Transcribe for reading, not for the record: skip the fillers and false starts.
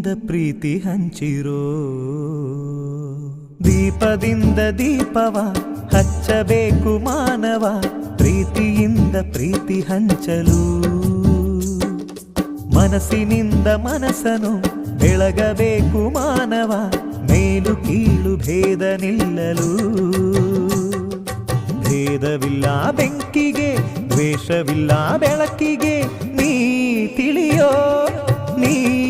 ಪ್ರೀತಿಯಿಂದ ಪ್ರೀತಿ ಹಂಚಿರೋ. ದೀಪದಿಂದ ದೀಪವ ಹಚ್ಚಬೇಕು ಮಾನವ, ಪ್ರೀತಿಯಿಂದ ಪ್ರೀತಿ ಹಂಚಲು. ಮನಸ್ಸಿನಿಂದ ಮನಸ್ಸನು ಬೆಳಗಬೇಕು ಮಾನವ, ಮೇಲು ಕೀಳು ಭೇದ ನಿಲ್ಲಲು. ಭೇದವಿಲ್ಲ ಬೆಂಕಿಗೆ, ದ್ವೇಷವಿಲ್ಲ ಬೆಳಕಿಗೆ, ನೀ ತಿಳಿಯೋ ನೀ